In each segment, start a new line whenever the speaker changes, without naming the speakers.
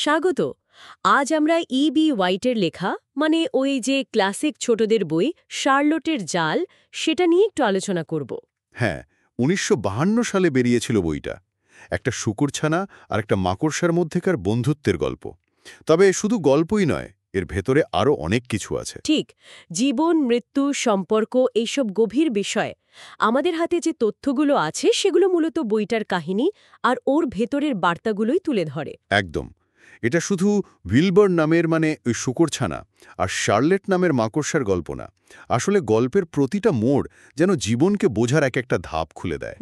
স্বাগত। আজ আমরা ইবি হোয়াইটের লেখা মানে ওই যে ক্লাসিক ছোটদের বই শার্লটের জাল সেটা নিয়ে একটু আলোচনা করব।
হ্যাঁ, ১৯৫২ সালে বেরিয়েছিল বইটা। একটা শূকরছানা আর একটা মাকড়সার মধ্যেকার বন্ধুত্বের গল্প। তবে শুধু গল্পই নয়, এর ভেতরে আরও অনেক কিছু আছে।
ঠিক, জীবন মৃত্যু সম্পর্ক এইসব গভীর বিষয়। আমাদের হাতে যে তথ্যগুলো আছে সেগুলো মূলত বইটার কাহিনী আর ওর ভেতরের বার্তাগুলোই তুলে ধরে।
একদম। এটা শুধু উইলবার নামের ওই শূকরছানা আর শার্লেট নামের মাকড়সার গল্প না। আসলে গল্পের প্রতিটা মোড় যেন জীবনকে বোঝার এক একটা ধাপ খুলে দেয়।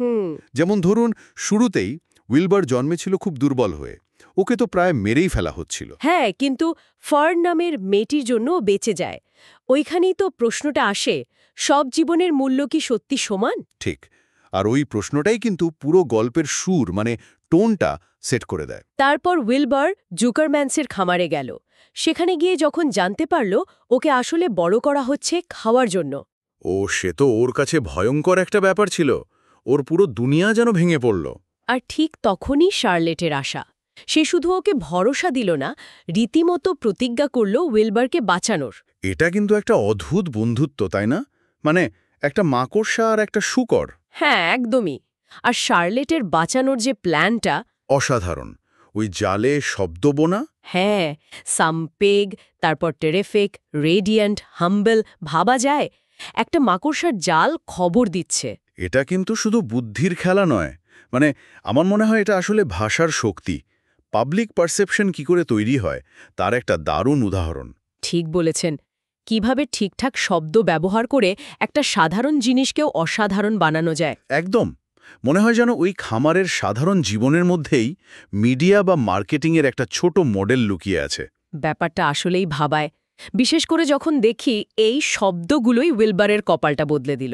যেমন ধরুন, শুরুতেই উইলবার জন্মেছিল খুব দুর্বল হয়ে। ওকে তো প্রায় মেরেই ফেলা হচ্ছিল।
হ্যাঁ, কিন্তু ফার্ন নামের মেয়েটির জন্য ও বেঁচে যায়। ওইখানেই তো প্রশ্নটা আসে, সব জীবনের মূল্য কি সত্যি সমান?
ঠিক। আর ওই প্রশ্নটাই কিন্তু পুরো গল্পের সুর টোনটা সেট করে দেয়।
তারপর উইলবার জুকারম্যান্সের খামারে গেল। সেখানে গিয়ে যখন জানতে পারল ওকে আসলে বড় করা হচ্ছে খাওয়ার জন্য।
সে তো ওর কাছে ভয়ঙ্কর একটা ব্যাপার ছিল। ওর পুরো দুনিয়া যেন ভেঙে পড়ল।
আর ঠিক তখনই শার্লেটের আশা। সে শুধু ওকে ভরসা দিল না, রীতিমতো প্রতিজ্ঞা করল উইলবারকে বাঁচানোর।
এটা কিন্তু একটা অদ্ভুত বন্ধুত্ব, তাই না? একটা মাকড়সা আর একটা শূকর।
হ্যাঁ, একদমই। আর শার্লেটের বাঁচানোর যে প্ল্যানটা
অসাধারণ। ওই জালে শব্দ বোনা।
হ্যাঁ, সামপেগ, তারপর টেরেফিক, রেডিয়েন্ট, হাম্বল, ভাবা যায় একটা মাকড়সার জাল খবর দিচ্ছে।
এটা কিন্তু শুধু বুদ্ধির খেলা নয়। আমার মনে হয় এটা আসলে ভাষার শক্তি। পাবলিক পারসেপশন কি করে তৈরি হয় তার একটা দারুণ উদাহরণ।
ঠিক বলেছেন। কিভাবে ঠিকঠাক শব্দ ব্যবহার করে একটা সাধারণ জিনিসকেও অসাধারণ বানানো যায়।
একদম। মনে হয় যেন ওই খামারের সাধারণ জীবনের মধ্যেই মিডিয়া বা মার্কেটিংয়ের একটা ছোট মডেল লুকিয়ে আছে।
ব্যাপারটা আসলেই ভাবায়, বিশেষ করে যখন দেখি এই শব্দগুলোই উইলবারের কপালটা বদলে দিল।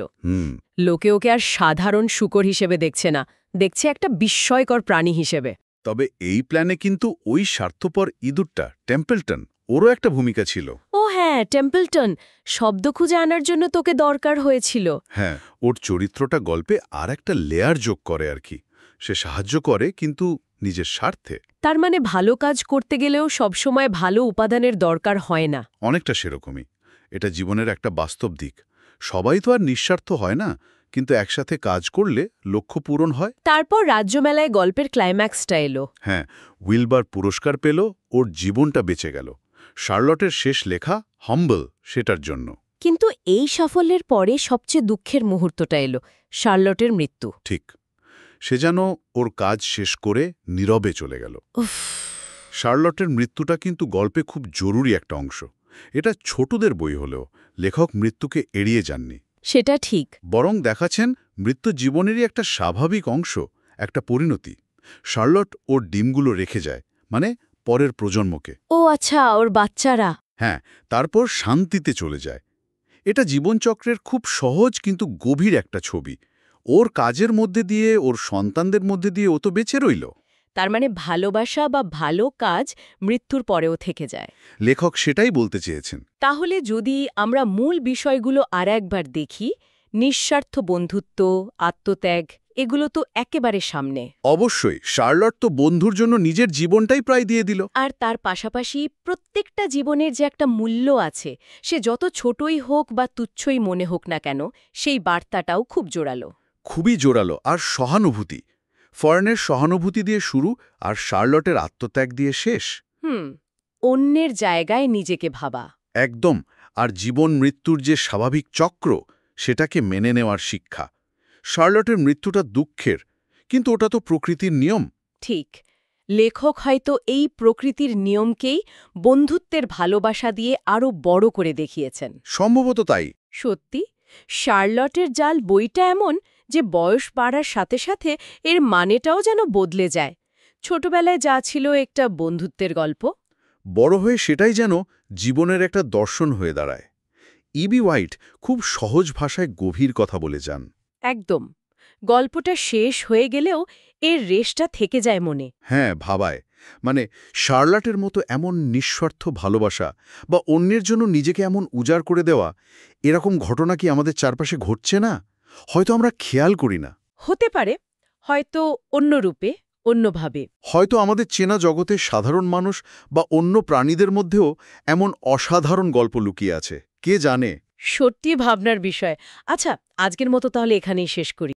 লোকে ওকে আর সাধারণ শূকর হিসেবে দেখছে না, দেখছে একটা বিস্ময়কর প্রাণী হিসেবে।
তবে এই প্ল্যানে কিন্তু ওই স্বার্থপর ইঁদুরটা টেম্পলটন, ওরও একটা ভূমিকা ছিল।
ও হ্যাঁ, টেম্পলটন। শব্দ খুঁজে আনার জন্য তোকে দরকার হয়েছিল।
হ্যাঁ, ওর চরিত্রটা গল্পে আর একটা লেয়ার যোগ করে আর কি। সে সাহায্য করে, কিন্তু নিজের স্বার্থে।
তার মানে ভালো কাজ করতে গেলেও সবসময় ভালো উপাদানের দরকার হয় না।
অনেকটা সেরকমই। এটা জীবনের একটা বাস্তব দিক। সবাই তো আর নিঃস্বার্থ হয় না, কিন্তু একসাথে কাজ করলে লক্ষ্য পূরণ হয়।
তারপর রাজ্যমেলায় গল্পের ক্লাইম্যাক্সটা এলো।
হ্যাঁ, উইলবার পুরস্কার পেল, ওর জীবনটা বেঁচে গেল। শার্লটের শেষ লেখা হাম্বল সেটার জন্য।
কিন্তু এই সাফল্যের পরে সবচেয়ে দুঃখের মুহূর্তটা এলো, শার্লটের মৃত্যু।
ঠিক। সে যেন ওর কাজ শেষ করে নীরবে চলে গেল।
উফ।
শার্লটের মৃত্যুটা কিন্তু গল্পে খুব জরুরি একটা অংশ। এটা ছোটদের বই হলেও লেখক মৃত্যুকে এড়িয়ে যাননি।
সেটা ঠিক।
বরং দেখাচ্ছেন মৃত্যু জীবনেরই একটা স্বাভাবিক অংশ, একটা পরিণতি। শার্লট ওর ডিমগুলো রেখে যায়, পরের প্রজন্মকে।
ও আচ্ছা, ওর বাচ্চারা।
হ্যাঁ, তারপর শান্তিতে চলে যায়। এটা জীবনচক্রের খুব সহজ কিন্তু গভীর একটা ছবি। ওর কাজের মধ্যে দিয়ে, ওর সন্তানদের মধ্যে দিয়ে ও তো বেঁচে রইল।
তার মানে ভালোবাসা বা ভালো কাজ মৃত্যুর পরেও থেকে যায়।
লেখক সেটাই বলতে চেয়েছেন।
তাহলে যদি আমরা মূল বিষয়গুলো আর একবার দেখি, নিঃস্বার্থ বন্ধুত্ব, আত্মত্যাগ, এগুলো তো একেবারে সামনে।
অবশ্যই, শার্লট তো বন্ধুর জন্য নিজের জীবনটাই প্রায় দিয়ে দিল।
আর তার পাশাপাশি প্রত্যেকটা জীবনের যে একটা মূল্য আছে, সে যত ছোটই হোক বা তুচ্ছই মনে হোক না কেন, সেই বার্তাটাও খুব জোরালো।
খুবই জোরালো। আর সহানুভূতি, ফর্নের সহানুভূতি দিয়ে শুরু আর শার্লটের আত্মত্যাগ দিয়ে শেষ।
অন্যের জায়গায় নিজেকে ভাবা।
একদম। আর জীবন মৃত্যুর যে স্বাভাবিক চক্র, সেটাকে মেনে নেওয়ার শিক্ষা। শার্লটের মৃত্যুটা দুঃখের, কিন্তু ওটা তো প্রকৃতির নিয়ম।
ঠিক। লেখক হয়তো এই প্রকৃতির নিয়মকেই বন্ধুত্বের ভালোবাসা দিয়ে আরও বড় করে দেখিয়েছেন।
সম্ভবত তাই।
সত্যি, শার্লটের জাল বইটা এমন যে বয়স বাড়ার সাথে সাথে এর মানেটাও যেন বদলে যায়। ছোটবেলায় যা ছিল একটা বন্ধুত্বের গল্প,
বড় হয়ে সেটাই যেন জীবনের একটা দর্শন হয়ে দাঁড়ায়। ইবি হোয়াইট খুব সহজ ভাষায় গভীর কথা বলে যান।
একদম। গল্পটা শেষ হয়ে গেলেও এর রেশটা থেকে যায় মনে।
হ্যাঁ, ভাবায়। শার্লটের মতো এমন নিঃস্বার্থ ভালোবাসা বা অন্যের জন্য নিজেকে এমন উজাড় করে দেওয়া, এরকম ঘটনা কি আমাদের চারপাশে ঘটছে না? হয়তো আমরা খেয়াল করি না।
হতে পারে, হয়তো অন্য রূপে, অন্যভাবে।
হয়তো আমাদের চেনা জগতের সাধারণ মানুষ বা অন্য প্রাণীদের মধ্যেও এমন অসাধারণ গল্প লুকিয়ে আছে, কে জানে।
সত্যি ভাবনার বিষয়। আচ্ছা, আজকের মতো তাহলে এখানেই শেষ করি।